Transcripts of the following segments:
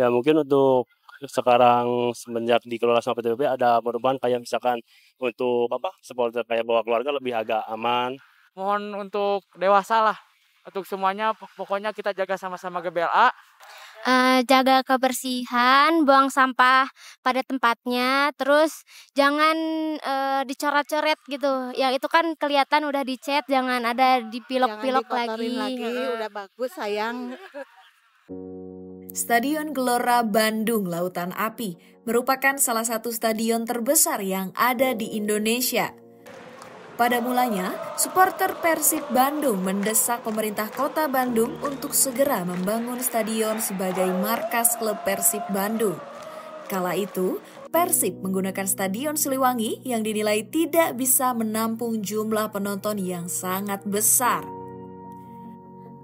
Ya mungkin untuk sekarang semenjak dikelola sama PTBB ada perubahan kayak misalkan untuk apa, supporter kayak bawa keluarga lebih agak aman. Mohon untuk dewasa lah, untuk semuanya pokoknya kita jaga sama-sama GBLA. Jaga kebersihan, buang sampah pada tempatnya, terus jangan dicoret-coret gitu. Ya itu kan kelihatan udah dicat, jangan ada Jangan dipilok-pilok dikotorin lagi. lagi, udah bagus sayang. Stadion Gelora Bandung Lautan Api merupakan salah satu stadion terbesar yang ada di Indonesia. Pada mulanya, supporter Persib Bandung mendesak pemerintah kota Bandung untuk segera membangun stadion sebagai markas klub Persib Bandung. Kala itu, Persib menggunakan Stadion Siliwangi yang dinilai tidak bisa menampung jumlah penonton yang sangat besar.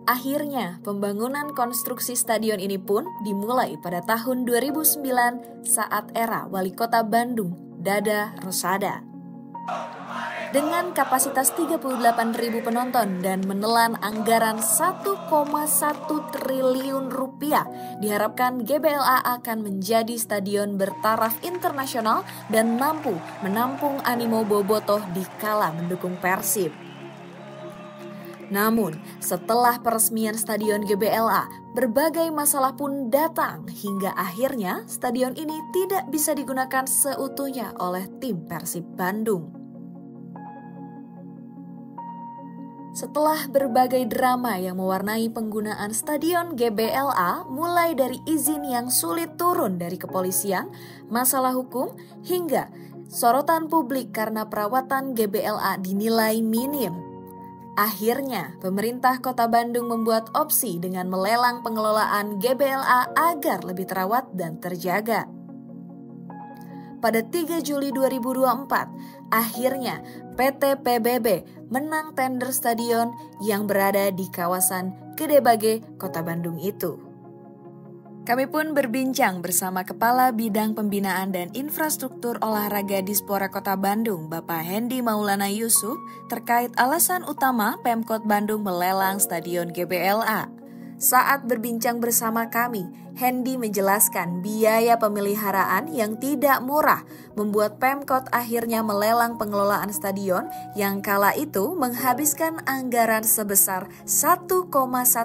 Akhirnya, pembangunan konstruksi stadion ini pun dimulai pada tahun 2009 saat era Wali Kota Bandung, Dada Rosada. Dengan kapasitas 38.000 penonton dan menelan anggaran 1,1 triliun rupiah, diharapkan GBLA akan menjadi stadion bertaraf internasional dan mampu menampung animo bobotoh di kala mendukung Persib. Namun, setelah peresmian Stadion GBLA, berbagai masalah pun datang hingga akhirnya stadion ini tidak bisa digunakan seutuhnya oleh tim Persib Bandung. Setelah berbagai drama yang mewarnai penggunaan Stadion GBLA, mulai dari izin yang sulit turun dari kepolisian, masalah hukum, hingga sorotan publik karena perawatan GBLA dinilai minim. Akhirnya, pemerintah Kota Bandung membuat opsi dengan melelang pengelolaan GBLA agar lebih terawat dan terjaga. Pada 3 Juli 2024, akhirnya PT PBB menang tender stadion yang berada di kawasan Gedebage, Kota Bandung itu. Kami pun berbincang bersama Kepala Bidang Pembinaan dan Infrastruktur Olahraga Dispora Kota Bandung, Bapak Hendy Maulana Yusuf, terkait alasan utama Pemkot Bandung melelang Stadion GBLA. Saat berbincang bersama kami, Hendy menjelaskan biaya pemeliharaan yang tidak murah membuat Pemkot akhirnya melelang pengelolaan stadion yang kala itu menghabiskan anggaran sebesar 1,1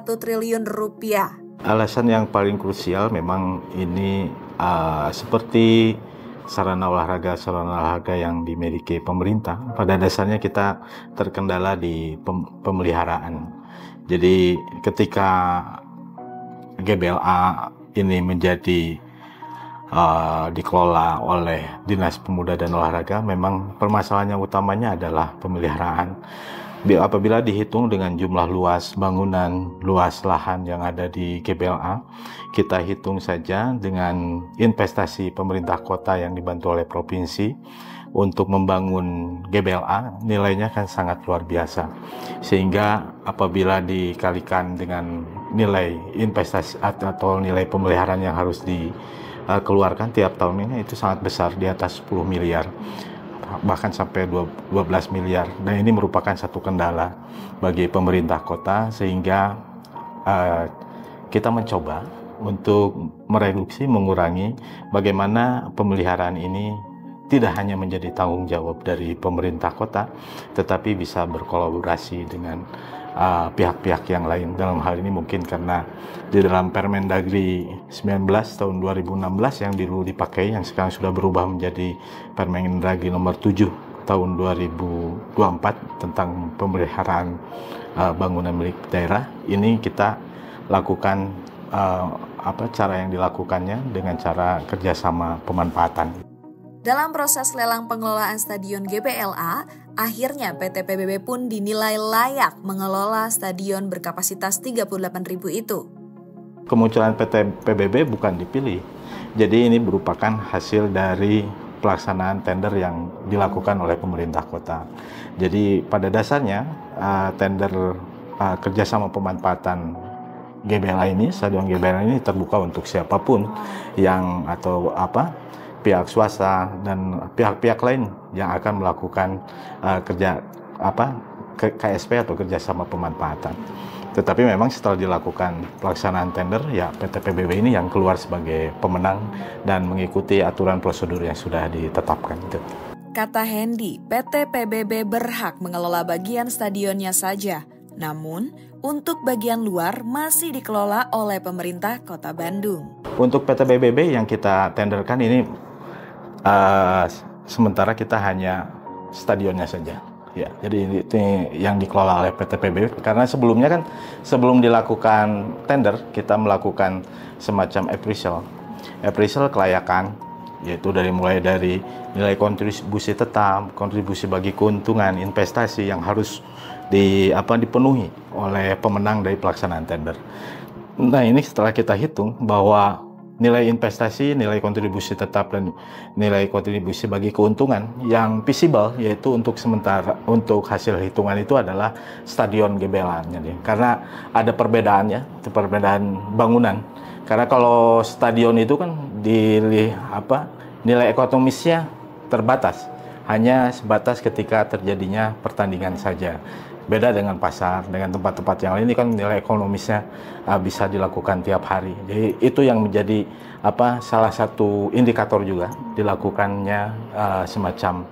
triliun rupiah. Alasan yang paling krusial memang ini seperti sarana olahraga yang dimiliki pemerintah. Pada dasarnya kita terkendala di pemeliharaan. Jadi ketika GBLA ini menjadi dikelola oleh Dinas Pemuda dan Olahraga, memang permasalahan yang utamanya adalah pemeliharaan. Apabila dihitung dengan jumlah luas bangunan, luas lahan yang ada di GBLA, kita hitung saja dengan investasi pemerintah kota yang dibantu oleh provinsi untuk membangun GBLA, nilainya kan sangat luar biasa. Sehingga apabila dikalikan dengan nilai investasi atau nilai pemeliharaan yang harus dikeluarkan tiap tahunnya itu sangat besar, di atas 10 miliar. Bahkan sampai 12 miliar. Dan ini merupakan satu kendala bagi pemerintah kota, sehingga kita mencoba untuk mereduksi, mengurangi bagaimana pemeliharaan ini tidak hanya menjadi tanggung jawab dari pemerintah kota, tetapi bisa berkolaborasi dengan pihak-pihak yang lain. Dalam hal ini mungkin karena di dalam Permendagri 19 tahun 2016 yang dulu dipakai, yang sekarang sudah berubah menjadi Permendagri nomor 7 tahun 2024 tentang pemeliharaan bangunan milik daerah, ini kita lakukan cara yang dilakukannya dengan cara kerjasama pemanfaatan. Dalam proses lelang pengelolaan Stadion GBLA, akhirnya PT PBB pun dinilai layak mengelola stadion berkapasitas 38.000 itu. Kemunculan PT PBB bukan dipilih, jadi ini merupakan hasil dari pelaksanaan tender yang dilakukan oleh pemerintah kota. Jadi pada dasarnya tender kerjasama pemanfaatan GBLA ini, Stadion GBLA ini terbuka untuk siapapun yang pihak swasta dan pihak-pihak lain yang akan melakukan KSP atau kerjasama pemanfaatan. Tetapi memang setelah dilakukan pelaksanaan tender, ya PT PBB ini yang keluar sebagai pemenang dan mengikuti aturan prosedur yang sudah ditetapkan. Kata Hendy, PT PBB berhak mengelola bagian stadionnya saja. Namun, untuk bagian luar masih dikelola oleh pemerintah Kota Bandung. Untuk PT PBB yang kita tenderkan ini, sementara kita hanya stadionnya saja. Ya, jadi itu yang dikelola oleh PT PBB, karena sebelumnya kan sebelum dilakukan tender kita melakukan semacam appraisal kelayakan, yaitu mulai dari nilai kontribusi tetap, kontribusi bagi keuntungan, investasi yang harus dipenuhi oleh pemenang dari pelaksanaan tender. Nah, ini setelah kita hitung bahwa nilai investasi, nilai kontribusi tetap, dan nilai kontribusi bagi keuntungan yang visible, yaitu untuk hasil hitungan itu adalah stadion GBLA. Karena ada perbedaannya, itu perbedaan bangunan. Karena kalau stadion itu kan nilai ekonomisnya terbatas, hanya sebatas ketika terjadinya pertandingan saja. Beda dengan pasar, dengan tempat-tempat yang lain, ini kan nilai ekonomisnya bisa dilakukan tiap hari. Jadi itu yang menjadi salah satu indikator juga dilakukannya semacam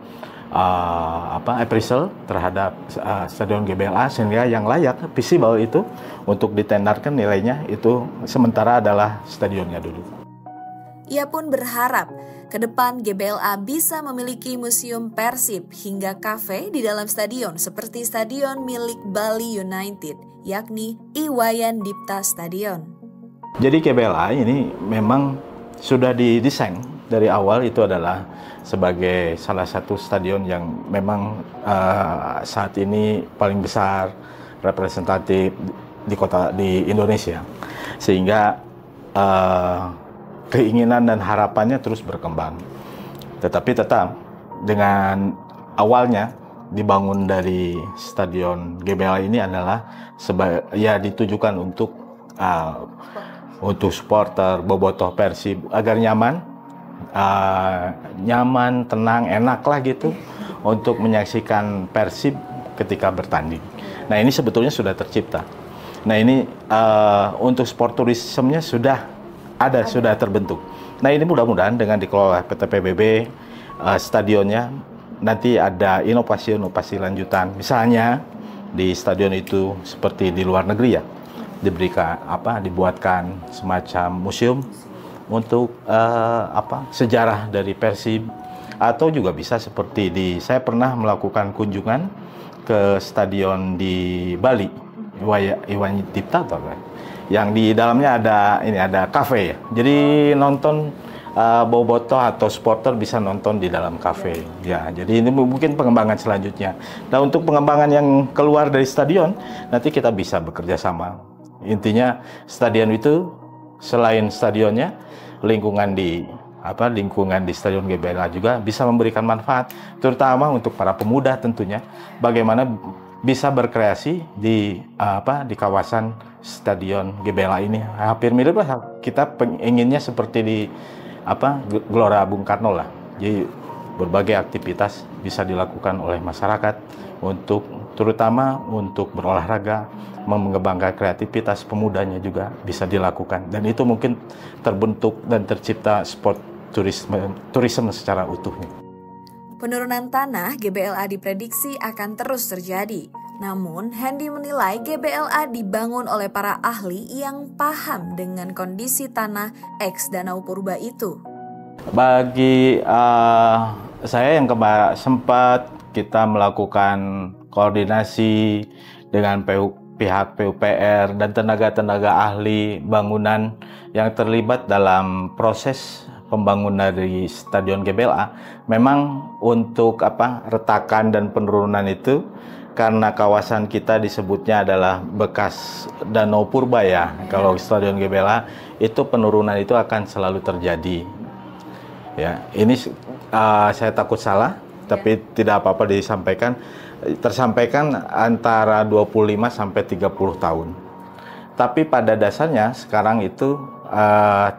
appraisal terhadap stadion GBLA, sehingga yang layak, visible itu untuk ditenderkan nilainya itu sementara adalah stadionnya dulu. Ia pun berharap ke depan GBLA bisa memiliki museum Persib hingga kafe di dalam stadion seperti stadion milik Bali United, yakni Iwayan Dipta Stadion. Jadi GBLA ini memang sudah didesain dari awal itu adalah sebagai salah satu stadion yang memang saat ini paling besar, representatif di Indonesia, sehingga keinginan dan harapannya terus berkembang. Tetapi tetap dengan awalnya dibangun dari stadion GBLA ini adalah ditujukan untuk supporter bobotoh Persib agar nyaman, tenang, enak lah gitu untuk menyaksikan Persib ketika bertanding. Nah, ini sebetulnya sudah tercipta. Nah, ini untuk sport tourismnya sudah terbentuk. Nah, ini mudah-mudahan dengan dikelola PT PBB, stadionnya nanti ada inovasi-inovasi lanjutan. Misalnya di stadion itu seperti di luar negeri ya, dibuatkan semacam museum untuk sejarah dari Persib, atau juga bisa seperti saya pernah melakukan kunjungan ke stadion di Bali, Iwayan Dipta yang di dalamnya ada kafe ya. Jadi nonton bobotoh atau supporter bisa nonton di dalam kafe. Ya, jadi ini mungkin pengembangan selanjutnya. Nah, untuk pengembangan yang keluar dari stadion, nanti kita bisa bekerja sama. Intinya stadion itu selain stadionnya, lingkungan di stadion GBLA juga bisa memberikan manfaat, terutama untuk para pemuda tentunya. Bagaimana bisa berkreasi di kawasan stadion GBLA ini. Hampir mirip lah, kita inginnya seperti di Gelora Bung Karno lah. Jadi berbagai aktivitas bisa dilakukan oleh masyarakat terutama untuk berolahraga, mengembangkan kreativitas pemudanya juga bisa dilakukan, dan itu mungkin terbentuk dan tercipta sport turisme secara utuhnya. Penurunan tanah GBLA diprediksi akan terus terjadi. Namun, Hendy menilai GBLA dibangun oleh para ahli yang paham dengan kondisi tanah eks Danau Purba itu. Bagi saya yang sempat kita melakukan koordinasi dengan pihak PUPR dan tenaga-tenaga ahli bangunan yang terlibat dalam proses pembangunan dari stadion GBLA, memang untuk retakan dan penurunan itu, karena kawasan kita disebutnya adalah bekas Danau Purba ya. Kalau stadion GBLA itu penurunan itu akan selalu terjadi. Ya, ini saya takut salah, tapi tidak apa-apa tersampaikan antara 25 sampai 30 tahun. Tapi pada dasarnya sekarang itu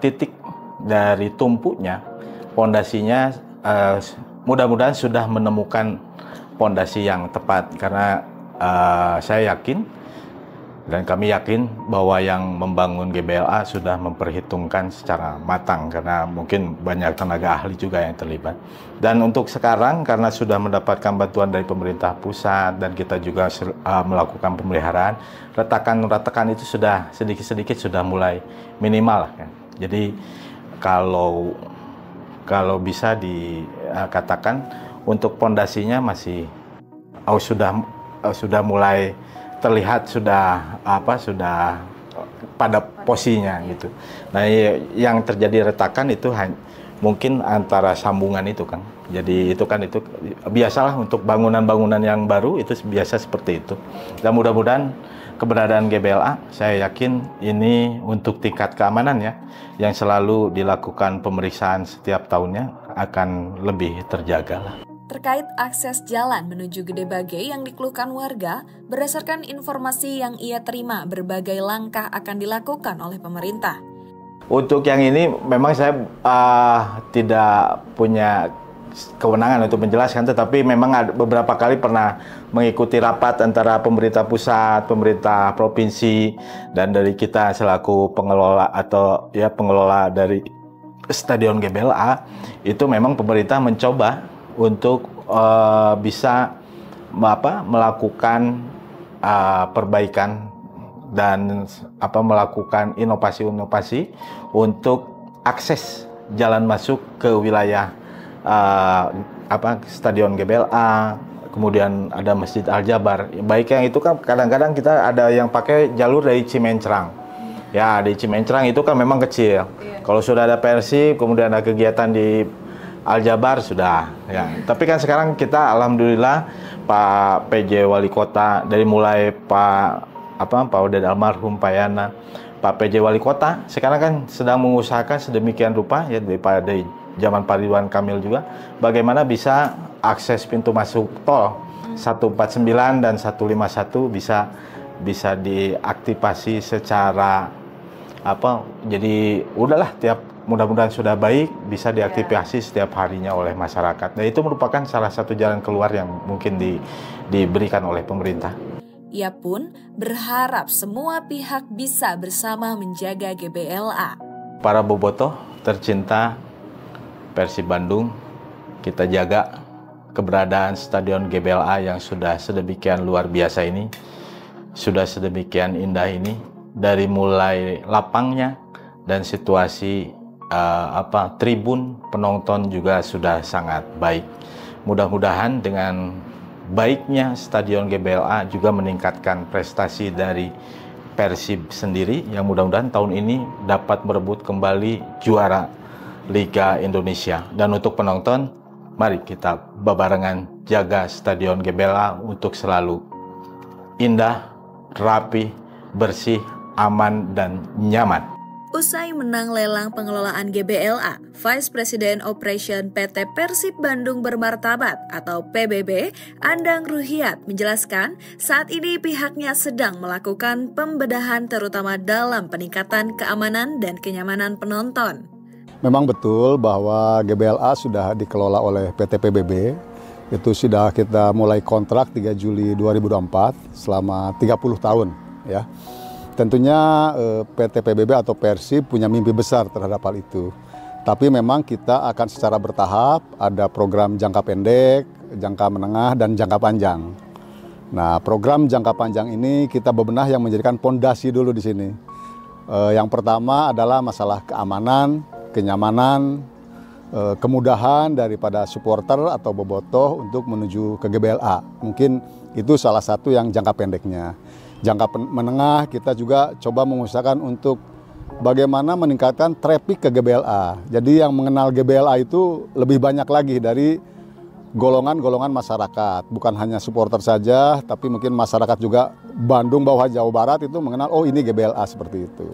titik dari tumpuknya, pondasinya mudah-mudahan sudah menemukan pondasi yang tepat, karena saya yakin Dan kami yakin bahwa yang membangun GBLA sudah memperhitungkan secara matang karena mungkin banyak tenaga ahli juga yang terlibat. Dan untuk sekarang karena sudah mendapatkan bantuan dari pemerintah pusat dan kita juga melakukan pemeliharaan, retakan itu sudah sedikit-sedikit sudah mulai minimal lah kan. Jadi kalau bisa dikatakan untuk pondasinya masih sudah mulai terlihat sudah pada posisinya gitu. Nah, yang terjadi retakan itu mungkin antara sambungan itu kan. Jadi itu biasalah untuk bangunan-bangunan yang baru itu biasa seperti itu. Dan mudah-mudahan keberadaan GBLA, saya yakin ini untuk tingkat keamanan ya, yang selalu dilakukan pemeriksaan setiap tahunnya akan lebih terjaga lah. Terkait akses jalan menuju Gede Bage yang dikeluhkan warga, berdasarkan informasi yang ia terima, berbagai langkah akan dilakukan oleh pemerintah. Untuk yang ini memang saya tidak punya kewenangan untuk menjelaskan, tetapi memang beberapa kali pernah mengikuti rapat antara pemerintah pusat, pemerintah provinsi, dan dari kita selaku pengelola pengelola dari Stadion GBLA, itu memang pemerintah mencoba untuk bisa melakukan perbaikan dan melakukan inovasi-inovasi untuk akses jalan masuk ke wilayah Stadion GBLA, kemudian ada Masjid Al-Jabar. Baik yang itu kan kadang-kadang kita ada yang pakai jalur dari Cimencrang. Ya, di Cimencrang itu kan memang kecil. Kalau sudah ada Persib, kemudian ada kegiatan di Al-Jabar sudah ya. Tapi kan sekarang kita alhamdulillah Pak PJ Wali Kota dari mulai Pak Oded almarhum Pak Yana, Pak PJ Wali Kota sekarang kan sedang mengusahakan sedemikian rupa ya dari zaman Pak Ridwan Kamil juga bagaimana bisa akses pintu masuk tol 149 dan 151 bisa diaktifasi secara jadi udahlah mudah-mudahan sudah baik, bisa diaktifasi setiap harinya oleh masyarakat. Dan itu merupakan salah satu jalan keluar yang mungkin diberikan oleh pemerintah. Ia pun berharap semua pihak bisa bersama menjaga GBLA. Para bobotoh tercinta Persib Bandung, kita jaga keberadaan Stadion GBLA yang sudah sedemikian luar biasa ini, sudah sedemikian indah ini, dari mulai lapangnya dan situasi tribun penonton juga sudah sangat baik. Mudah-mudahan dengan baiknya Stadion GBLA juga meningkatkan prestasi dari Persib sendiri yang mudah-mudahan tahun ini dapat merebut kembali juara Liga Indonesia. Dan untuk penonton, mari kita bebarengan jaga Stadion GBLA untuk selalu indah, rapi, bersih, aman, dan nyaman. Usai menang lelang pengelolaan GBLA, Vice President Operation PT Persib Bandung Bermartabat atau PBB, Andang Ruhiat menjelaskan saat ini pihaknya sedang melakukan pembedahan terutama dalam peningkatan keamanan dan kenyamanan penonton. Memang betul bahwa GBLA sudah dikelola oleh PT PBB, itu sudah kita mulai kontrak 3 Juli 2024 selama 30 tahun ya. Tentunya PT PBB atau Persib punya mimpi besar terhadap hal itu. Tapi memang kita akan secara bertahap, ada program jangka pendek, jangka menengah, dan jangka panjang. Nah, program jangka panjang ini kita bebenah yang menjadikan pondasi dulu di sini. Yang pertama adalah masalah keamanan, kenyamanan, kemudahan daripada supporter atau bobotoh untuk menuju ke GBLA. Mungkin itu salah satu yang jangka pendeknya. Jangka menengah kita juga coba mengusahakan untuk bagaimana meningkatkan traffic ke GBLA. Jadi yang mengenal GBLA itu lebih banyak lagi dari golongan-golongan masyarakat. Bukan hanya supporter saja, tapi mungkin masyarakat juga Bandung bawah Jawa Barat itu mengenal, oh ini GBLA seperti itu.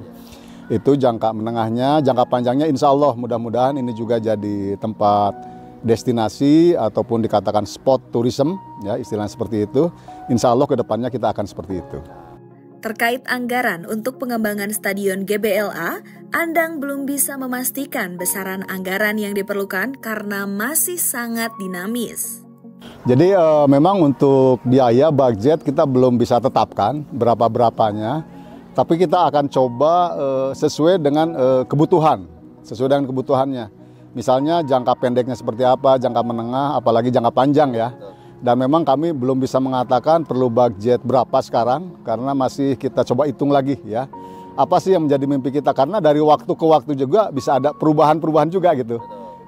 Itu jangka menengahnya, jangka panjangnya insya Allah mudah-mudahan ini juga jadi tempat destinasi ataupun dikatakan spot tourism, ya istilahnya seperti itu. Insya Allah ke depannya kita akan seperti itu. Terkait anggaran untuk pengembangan Stadion GBLA, Andang belum bisa memastikan besaran anggaran yang diperlukan karena masih sangat dinamis. Jadi memang untuk biaya budget kita belum bisa tetapkan berapa-berapanya, tapi kita akan coba sesuai dengan kebutuhan, sesuai dengan kebutuhannya. Misalnya jangka pendeknya seperti apa, jangka menengah, apalagi jangka panjang ya. Dan memang kami belum bisa mengatakan perlu budget berapa sekarang, karena masih kita coba hitung lagi ya. Apa sih yang menjadi mimpi kita, karena dari waktu ke waktu juga bisa ada perubahan-perubahan juga gitu.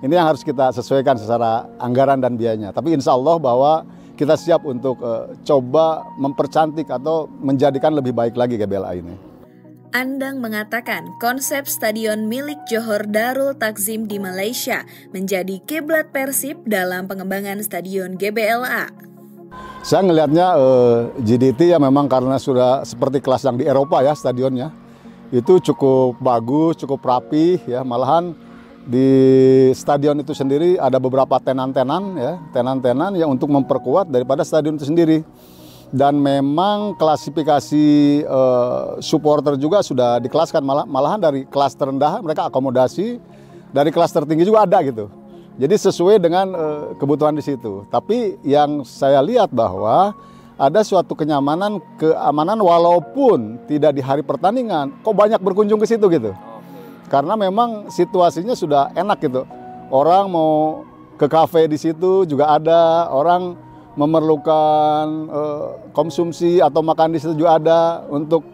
Ini yang harus kita sesuaikan secara anggaran dan biayanya. Tapi insya Allah bahwa kita siap untuk coba mempercantik atau menjadikan lebih baik lagi GBLA ini. Andang mengatakan konsep stadion milik Johor Darul Takzim di Malaysia menjadi kiblat Persib dalam pengembangan stadion GBLA. Saya ngelihatnya JDT ya memang karena sudah seperti kelas yang di Eropa ya stadionnya. Itu cukup bagus, cukup rapi ya, malahan di stadion itu sendiri ada beberapa tenan-tenan ya, tenan-tenan yang untuk memperkuat daripada stadion itu sendiri. Dan memang klasifikasi supporter juga sudah dikelaskan, malahan dari kelas terendah mereka akomodasi, dari kelas tertinggi juga ada gitu. Jadi sesuai dengan kebutuhan di situ. Tapi yang saya lihat bahwa ada suatu keamanan walaupun tidak di hari pertandingan, kok banyak berkunjung ke situ gitu. Karena memang situasinya sudah enak gitu. Orang mau ke kafe di situ juga ada, orang memerlukan konsumsi atau makan di situ juga ada, untuk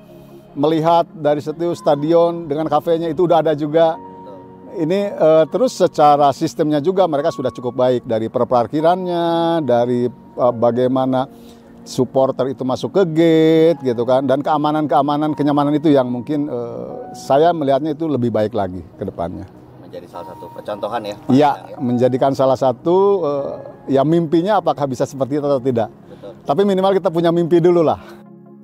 melihat dari situ stadion dengan kafenya itu udah ada juga. Ini terus secara sistemnya juga mereka sudah cukup baik, dari perparkirannya, dari bagaimana supporter itu masuk ke gate gitu kan, dan kenyamanan itu yang mungkin saya melihatnya itu lebih baik lagi ke depannya. Menjadi salah satu percontohan ya. Iya, menjadikan salah satu ya mimpinya apakah bisa seperti itu atau tidak. Betul. Tapi minimal kita punya mimpi dulu lah.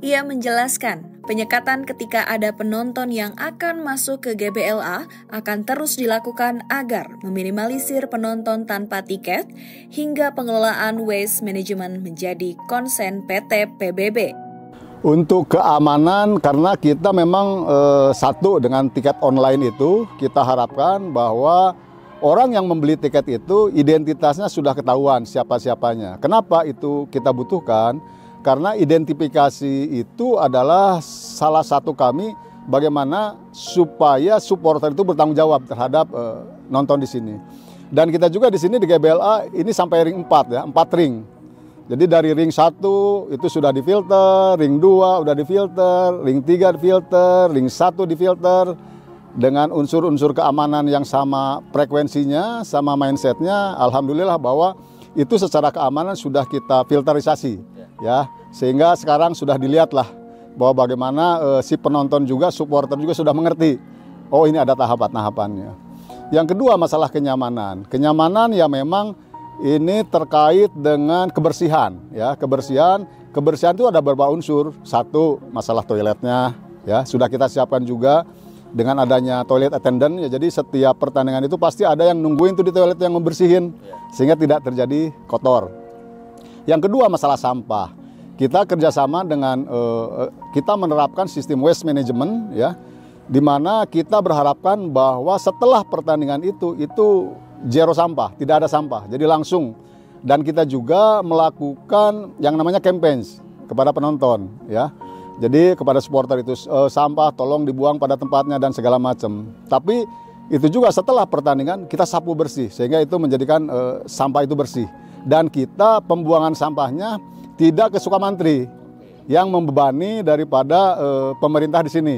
Ia menjelaskan, penyekatan ketika ada penonton yang akan masuk ke GBLA akan terus dilakukan agar meminimalisir penonton tanpa tiket hingga pengelolaan waste management menjadi konsen PT PBB. Untuk keamanan, karena kita memang satu dengan tiket online itu, kita harapkan bahwa orang yang membeli tiket itu identitasnya sudah ketahuan siapa-siapanya. Kenapa itu kita butuhkan? Karena identifikasi itu adalah salah satu kami bagaimana supaya supporter itu bertanggung jawab terhadap nonton di sini. Dan kita juga di sini di GBLA ini sampai ring 4 ya, 4 ring. Jadi dari ring 1 itu sudah difilter, ring 2 udah difilter, ring 3 difilter, ring 1 difilter dengan unsur-unsur keamanan yang sama frekuensinya, sama mindsetnya. Alhamdulillah bahwa itu secara keamanan sudah kita filterisasi ya, sehingga sekarang sudah dilihatlah bahwa bagaimana si penonton juga, supporter juga sudah mengerti, oh ini ada tahapan-tahapannya. Yang kedua masalah kenyamanan. Kenyamanan ya memang ini terkait dengan kebersihan ya, kebersihan itu ada beberapa unsur. Satu, masalah toiletnya ya, sudah kita siapkan juga dengan adanya toilet attendant ya, jadi setiap pertandingan itu pasti ada yang nungguin tuh di toilet yang membersihin sehingga tidak terjadi kotor. Yang kedua masalah sampah. Kita kerjasama dengan kita menerapkan sistem waste management ya, di mana kita berharapkan bahwa setelah pertandingan itu zero sampah, tidak ada sampah, jadi langsung. Dan kita juga melakukan yang namanya campaigns kepada penonton ya. Jadi kepada supporter itu sampah tolong dibuang pada tempatnya dan segala macam. Tapi itu juga setelah pertandingan kita sapu bersih sehingga itu menjadikan sampah itu bersih. Dan kita pembuangan sampahnya tidak ke Sukamantri yang membebani daripada pemerintah di sini.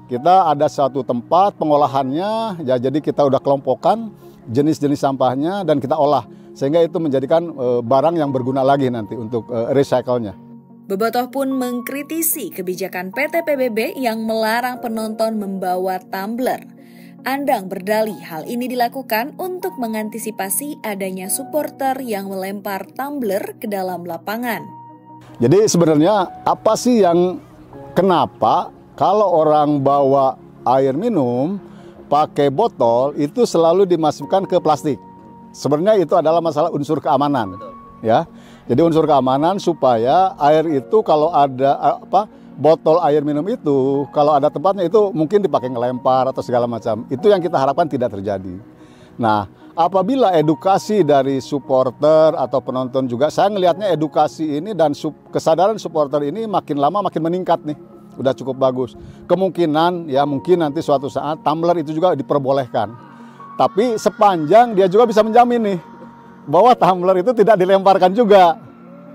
Kita ada satu tempat pengolahannya ya, jadi kita udah kelompokkan jenis-jenis sampahnya dan kita olah sehingga itu menjadikan barang yang berguna lagi nanti untuk recycle-nya. Bobotoh pun mengkritisi kebijakan PT PBB yang melarang penonton membawa tumbler. Andang berdalih hal ini dilakukan untuk mengantisipasi adanya supporter yang melempar tumbler ke dalam lapangan. Jadi sebenarnya apa sih yang kenapa kalau orang bawa air minum pakai botol itu selalu dimasukkan ke plastik? Sebenarnya itu adalah masalah unsur keamanan. Ya. Jadi unsur keamanan supaya air itu kalau ada botol air minum itu kalau ada tempatnya itu mungkin dipakai ngelempar atau segala macam. Itu yang kita harapkan tidak terjadi. Nah, apabila edukasi dari supporter atau penonton juga, saya ngelihatnya edukasi ini dan kesadaran supporter ini makin lama makin meningkat nih. Udah cukup bagus. Kemungkinan ya mungkin nanti suatu saat tumbler itu juga diperbolehkan. Tapi sepanjang dia juga bisa menjamin nih bahwa tumbler itu tidak dilemparkan juga.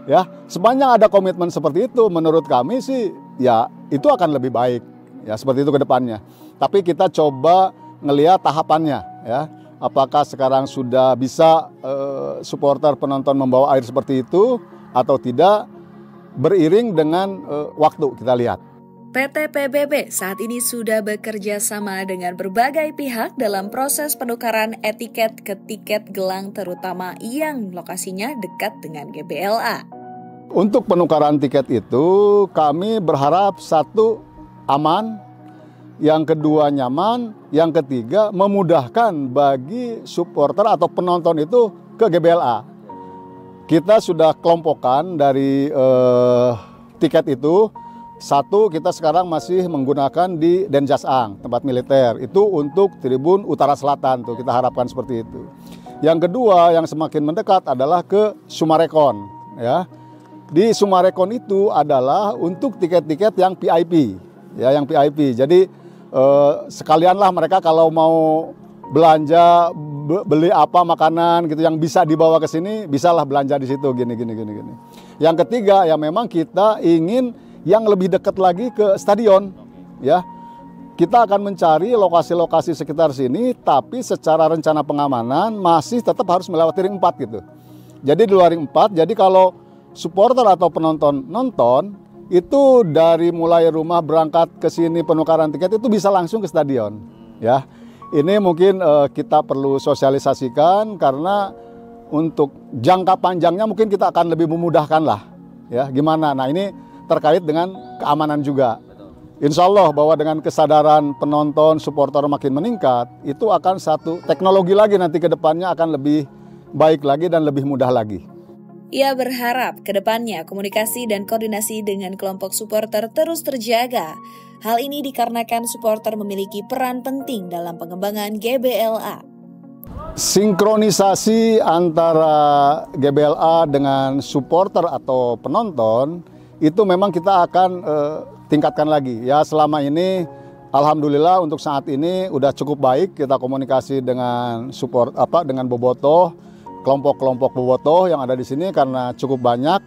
Ya, sepanjang ada komitmen seperti itu, menurut kami sih ya itu akan lebih baik ya seperti itu ke depannya. Tapi kita coba ngelihat tahapannya ya. Apakah sekarang sudah bisa supporter penonton membawa air seperti itu atau tidak, beriring dengan waktu kita lihat. PT PBB saat ini sudah bekerja sama dengan berbagai pihak dalam proses penukaran etiket ke tiket gelang terutama yang lokasinya dekat dengan GBLA. Untuk penukaran tiket itu kami berharap satu aman, yang kedua nyaman, yang ketiga memudahkan bagi supporter atau penonton itu ke GBLA. Kita sudah kelompokkan dari tiket itu. Satu, kita sekarang masih menggunakan di Denjasang, tempat militer. Itu untuk tribun utara selatan, tuh kita harapkan seperti itu. Yang kedua, yang semakin mendekat adalah ke Sumarekon. Ya. Di Sumarekon itu adalah untuk tiket-tiket yang VIP. Ya, yang VIP. Jadi sekalianlah mereka kalau mau belanja, beli apa makanan gitu yang bisa dibawa ke sini, bisalah belanja di situ gini. Yang ketiga, ya memang kita ingin yang lebih dekat lagi ke stadion, ya. Kita akan mencari lokasi-lokasi sekitar sini, tapi secara rencana pengamanan masih tetap harus melewati ring 4 gitu. Jadi di luar ring 4, jadi kalau supporter atau penonton nonton, itu dari mulai rumah berangkat ke sini penukaran tiket itu bisa langsung ke stadion, ya. Ini mungkin kita perlu sosialisasikan karena untuk jangka panjangnya mungkin kita akan lebih memudahkan lah, ya. Gimana? Nah ini terkait dengan keamanan juga. Insya Allah bahwa dengan kesadaran penonton, supporter makin meningkat, itu akan satu teknologi lagi nanti ke depannya akan lebih baik lagi dan lebih mudah lagi. Ia berharap ke depannya komunikasi dan koordinasi dengan kelompok supporter terus terjaga. Hal ini dikarenakan supporter memiliki peran penting dalam pengembangan GBLA. Sinkronisasi antara GBLA dengan supporter atau penonton itu memang kita akan tingkatkan lagi. Ya selama ini alhamdulillah untuk saat ini udah cukup baik kita komunikasi dengan dengan bobotoh, kelompok-kelompok bobotoh yang ada di sini karena cukup banyak.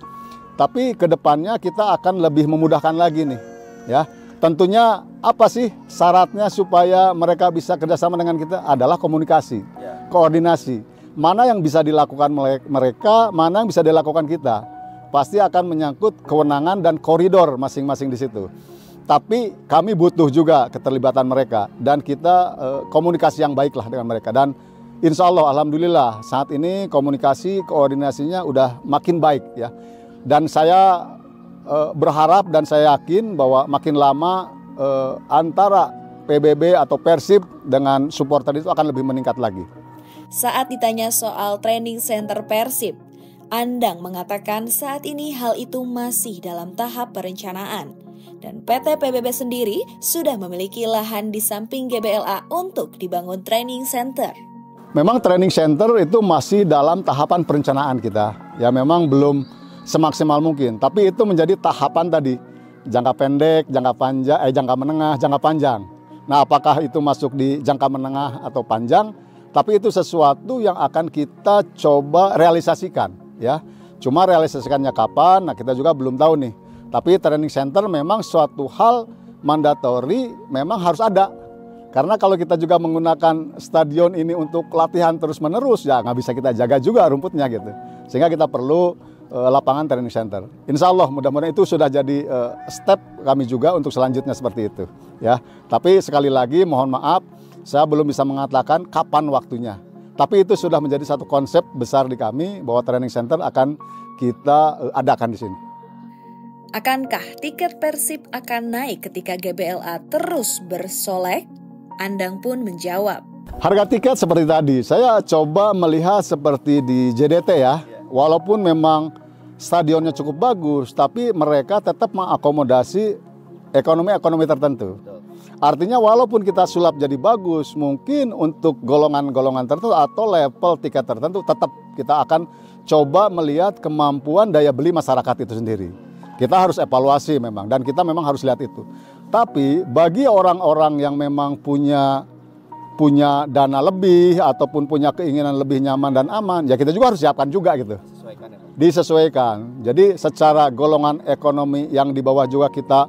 Tapi kedepannya kita akan lebih memudahkan lagi nih, ya. Tentunya apa sih syaratnya supaya mereka bisa kerjasama dengan kita adalah komunikasi, koordinasi. Mana yang bisa dilakukan mereka, mana yang bisa dilakukan kita. Pasti akan menyangkut kewenangan dan koridor masing-masing di situ. Tapi kami butuh juga keterlibatan mereka dan kita komunikasi yang baik lah dengan mereka. Dan insya Allah, alhamdulillah saat ini komunikasi, koordinasinya udah makin baik ya. Dan saya berharap dan saya yakin bahwa makin lama antara PBB atau Persib dengan supporter itu akan lebih meningkat lagi. Saat ditanya soal training center Persib, Andang mengatakan saat ini hal itu masih dalam tahap perencanaan dan PT PBB sendiri sudah memiliki lahan di samping GBLA untuk dibangun training center. Memang training center itu masih dalam tahapan perencanaan kita. Ya memang belum semaksimal mungkin, tapi itu menjadi tahapan tadi. Jangka pendek, jangka panjang, jangka menengah, jangka panjang. Nah, apakah itu masuk di jangka menengah atau panjang? Tapi itu sesuatu yang akan kita coba realisasikan. Ya, cuma realisasikannya kapan? Nah, kita juga belum tahu nih. Tapi training center memang suatu hal mandatori, memang harus ada. Karena kalau kita juga menggunakan stadion ini untuk latihan terus-menerus, ya nggak bisa kita jaga juga rumputnya gitu. Sehingga kita perlu lapangan training center. Insya Allah mudah-mudahan itu sudah jadi step kami juga untuk selanjutnya seperti itu. Ya, tapi sekali lagi mohon maaf, saya belum bisa mengatakan kapan waktunya. Tapi itu sudah menjadi satu konsep besar di kami bahwa training center akan kita adakan di sini. Akankah tiket Persib akan naik ketika GBLA terus bersolek? Andang pun menjawab. Harga tiket seperti tadi, saya coba melihat seperti di JDT ya. Walaupun memang stadionnya cukup bagus, tapi mereka tetap mengakomodasi ekonomi-ekonomi tertentu. Artinya walaupun kita sulap jadi bagus, mungkin untuk golongan-golongan tertentu atau level tiket tertentu tetap kita akan coba melihat kemampuan daya beli masyarakat itu sendiri. Kita harus evaluasi memang, dan kita memang harus lihat itu. Tapi bagi orang-orang yang memang punya dana lebih ataupun punya keinginan lebih nyaman dan aman, ya kita juga harus siapkan juga gitu. Disesuaikan. Jadi secara golongan ekonomi yang di bawah juga kita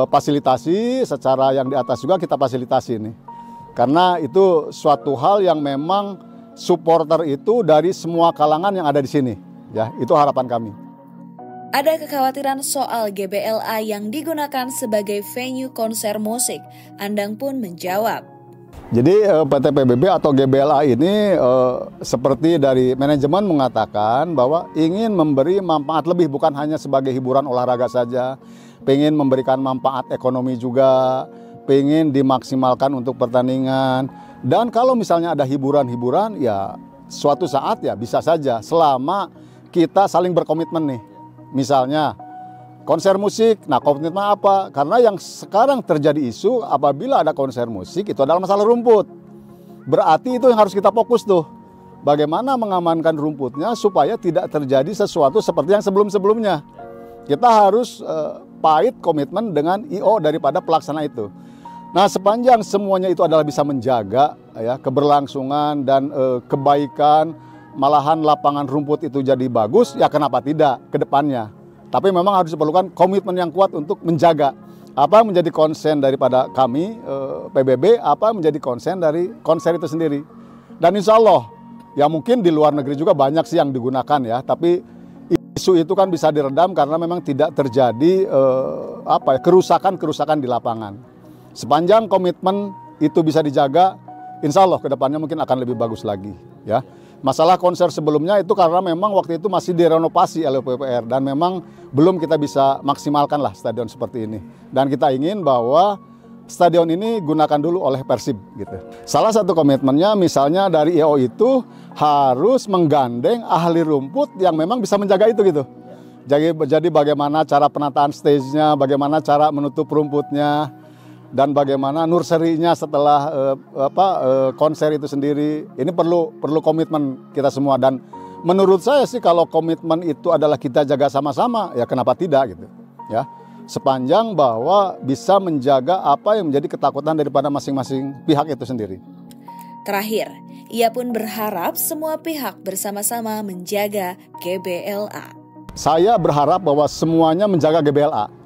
fasilitasi, secara yang di atas juga kita fasilitasi nih. Karena itu suatu hal yang memang supporter itu dari semua kalangan yang ada di sini. Ya, itu harapan kami. Ada kekhawatiran soal GBLA yang digunakan sebagai venue konser musik. Andang pun menjawab. Jadi PT PBB atau GBLA ini seperti dari manajemen mengatakan bahwa ingin memberi manfaat lebih, bukan hanya sebagai hiburan olahraga saja, pengen memberikan manfaat ekonomi juga, pengen dimaksimalkan untuk pertandingan. Dan kalau misalnya ada hiburan-hiburan, ya suatu saat ya bisa saja selama kita saling berkomitmen nih. Misalnya konser musik, nah komitmen apa? Karena yang sekarang terjadi isu apabila ada konser musik itu adalah masalah rumput. Berarti itu yang harus kita fokus tuh. Bagaimana mengamankan rumputnya supaya tidak terjadi sesuatu seperti yang sebelum-sebelumnya. Kita harus pahit komitmen dengan IO daripada pelaksana itu. Nah, sepanjang semuanya itu adalah bisa menjaga ya keberlangsungan dan kebaikan, malahan lapangan rumput itu jadi bagus, ya kenapa tidak ke depannya. Tapi memang harus diperlukan komitmen yang kuat untuk menjaga. Apa menjadi konsen daripada kami, PBB, apa menjadi konsen dari konser itu sendiri. Dan insya Allah, ya mungkin di luar negeri juga banyak sih yang digunakan ya, tapi isu itu kan bisa diredam karena memang tidak terjadi kerusakan-kerusakan di lapangan. Sepanjang komitmen itu bisa dijaga, insya Allah ke depannya mungkin akan lebih bagus lagi ya. Masalah konser sebelumnya itu karena memang waktu itu masih direnovasi oleh PUPR dan memang belum kita bisa maksimalkan lah stadion seperti ini. Dan kita ingin bahwa stadion ini gunakan dulu oleh Persib gitu. Salah satu komitmennya misalnya dari IO itu harus menggandeng ahli rumput yang memang bisa menjaga itu gitu. Jadi bagaimana cara penataan stage-nya, bagaimana cara menutup rumputnya, dan bagaimana nursery-nya setelah konser itu sendiri. Ini perlu komitmen kita semua, dan menurut saya sih kalau komitmen itu adalah kita jaga sama-sama, ya kenapa tidak gitu ya, sepanjang bahwa bisa menjaga apa yang menjadi ketakutan daripada masing-masing pihak itu sendiri. Terakhir, ia pun berharap semua pihak bersama-sama menjaga GBLA. Saya berharap bahwa semuanya menjaga GBLA.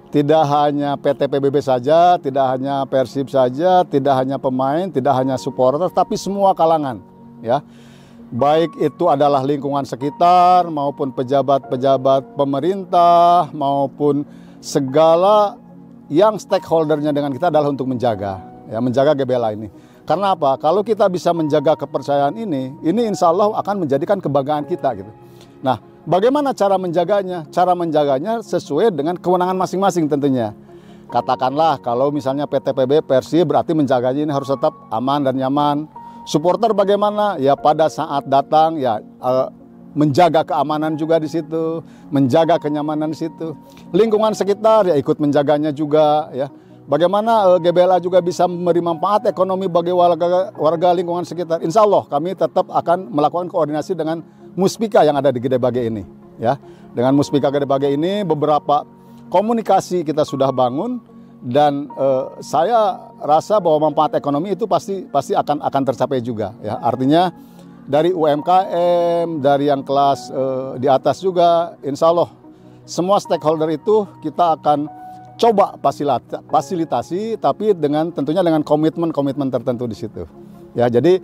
Tidak hanya PT PBB saja, tidak hanya Persib saja, tidak hanya pemain, tidak hanya supporter, tapi semua kalangan, ya. Baik itu adalah lingkungan sekitar, maupun pejabat-pejabat pemerintah, maupun segala yang stakeholdernya dengan kita adalah untuk menjaga GBLA ini. Karena apa? Kalau kita bisa menjaga kepercayaan ini insya Allah akan menjadikan kebanggaan kita gitu. Nah, bagaimana cara menjaganya? Cara menjaganya sesuai dengan kewenangan masing-masing tentunya. Katakanlah kalau misalnya PT PB Persib berarti menjaganya ini harus tetap aman dan nyaman. Supporter bagaimana? Ya pada saat datang ya menjaga keamanan juga di situ, menjaga kenyamanan di situ. Lingkungan sekitar ya ikut menjaganya juga ya. Bagaimana GBLA juga bisa memberi manfaat ekonomi bagi warga lingkungan sekitar. Insya Allah kami tetap akan melakukan koordinasi dengan Muspika yang ada di Gede Bage ini, ya. Dengan Muspika Gede Bage ini beberapa komunikasi kita sudah bangun, dan saya rasa bahwa manfaat ekonomi itu pasti akan tercapai juga, ya. Artinya dari UMKM, dari yang kelas di atas juga, insya Allah semua stakeholder itu kita akan coba fasilitasi, tapi tentunya dengan komitmen tertentu di situ. Ya, jadi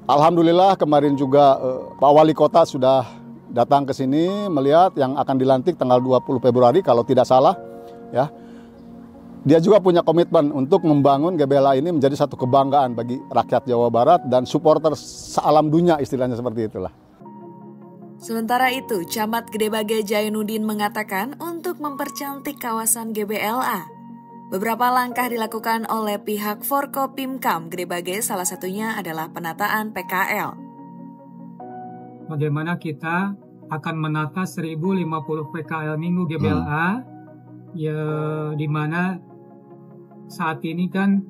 alhamdulillah kemarin juga Pak Wali Kota sudah datang ke sini melihat yang akan dilantik tanggal 20 Februari kalau tidak salah, ya. Dia juga punya komitmen untuk membangun GBLA ini menjadi satu kebanggaan bagi rakyat Jawa Barat dan supporter sealam dunia, istilahnya seperti itulah. Sementara itu, Camat Gede Bage Jainuddin mengatakan untuk mempercantik kawasan GBLA, beberapa langkah dilakukan oleh pihak Forkopimkam Gede Bage, salah satunya adalah penataan PKL. Bagaimana kita akan menata 1050 PKL Minggu GBLA, ya, di mana saat ini kan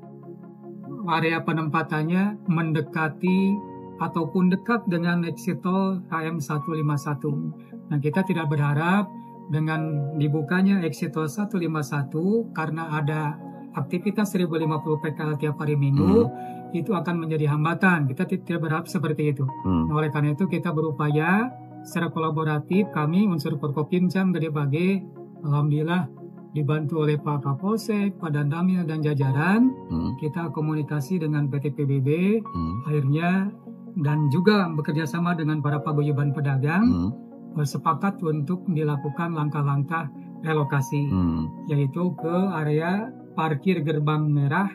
area penempatannya mendekati ataupun dekat dengan exit tol KM 151. Nah, kita tidak berharap dengan dibukanya exit tol 151 karena ada aktivitas 1050 PKL tiap hari Minggu, itu akan menjadi hambatan. Kita tidak berharap seperti itu. Nah, oleh karena itu kita berupaya secara kolaboratif, kami unsur Forkopimcam Gede Bage, alhamdulillah dibantu oleh Pak Kapolsek, Pak Dandamil dan jajaran, kita komunikasi dengan PT PBB, akhirnya dan juga bekerja sama dengan para paguyuban pedagang, sepakat untuk dilakukan langkah-langkah relokasi, yaitu ke area parkir gerbang merah,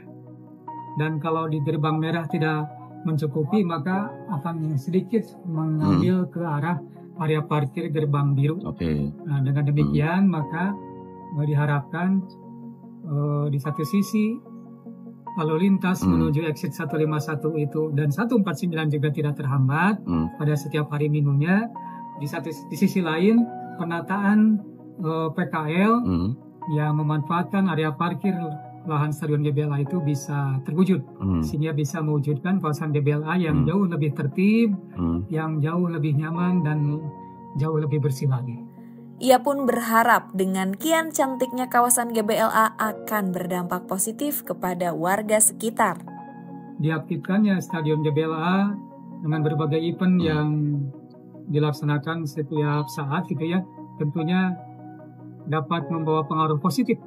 dan kalau di gerbang merah tidak mencukupi maka akan sedikit mengambil ke arah area parkir gerbang biru. Nah, dengan demikian maka diharapkan di satu sisi lalu lintas menuju exit 151 itu dan 149 juga tidak terhambat pada setiap hari minggunya. Di sisi lain penataan PKL yang memanfaatkan area parkir lahan Stadion GBLA itu bisa terwujud, sehingga bisa mewujudkan kawasan GBLA yang jauh lebih tertib, yang jauh lebih nyaman dan jauh lebih bersih lagi. Ia pun berharap dengan kian cantiknya kawasan GBLA akan berdampak positif kepada warga sekitar. Diaktifkannya Stadion GBLA dengan berbagai event yang dilaksanakan setiap saat gitu ya, tentunya dapat membawa pengaruh positif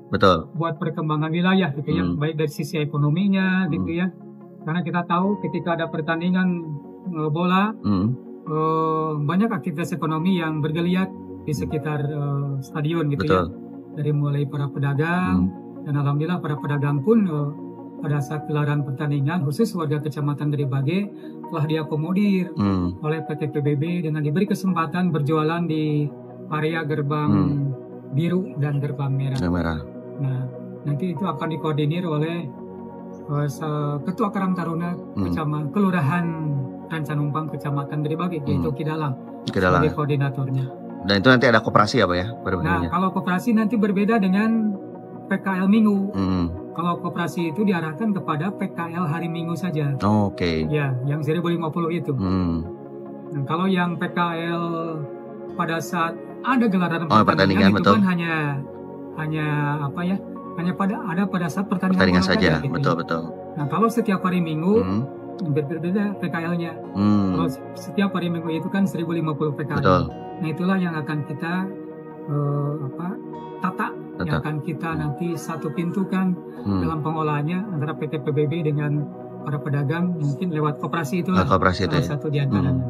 buat perkembangan wilayah gitu ya, baik dari sisi ekonominya gitu ya, karena kita tahu ketika ada pertandingan bola banyak aktivitas ekonomi yang bergeliat di sekitar stadion gitu ya, dari mulai para pedagang dan alhamdulillah para pedagang pun pada saat gelaran pertandingan khusus warga Kecamatan Gede Bage telah diakomodir oleh PT PBB dengan diberi kesempatan berjualan di area gerbang biru dan gerbang merah. Nah, nanti itu akan dikoordinir oleh Ketua Karang Taruna Kelurahan Rancanumpang Kecamatan Gede Bage, yaitu Kidalang sebagai koordinatornya. Dan itu nanti ada koperasi apa ya? Nah, kalau koperasi nanti berbeda dengan PKL Minggu. Kalau koperasi itu diarahkan kepada PKL hari Minggu saja. Ya, yang 1050 itu. Nah, kalau yang PKL pada saat ada gelaran pertandingan itu kan hanya apa ya? Hanya pada saat pertandingan saja. Gitu. Betul. Nah, kalau setiap hari Minggu berbeda PKL-nya. Kalau setiap hari Minggu itu kan 1050 PKL. Nah, itulah yang akan kita tata, yang akan kita nanti satu pintu kan dalam pengolahannya antara PT PBB dengan para pedagang, mungkin lewat koperasi itulah salah satu di antaranya.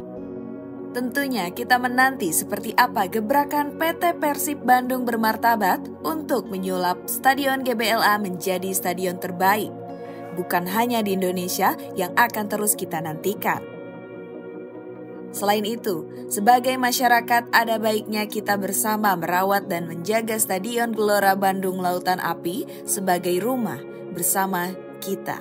Tentunya kita menanti seperti apa gebrakan PT Persib Bandung bermartabat untuk menyulap Stadion GBLA menjadi stadion terbaik. Bukan hanya di Indonesia yang akan terus kita nantikan. Selain itu, sebagai masyarakat ada baiknya kita bersama merawat dan menjaga Stadion Gelora Bandung Lautan Api sebagai rumah bersama kita.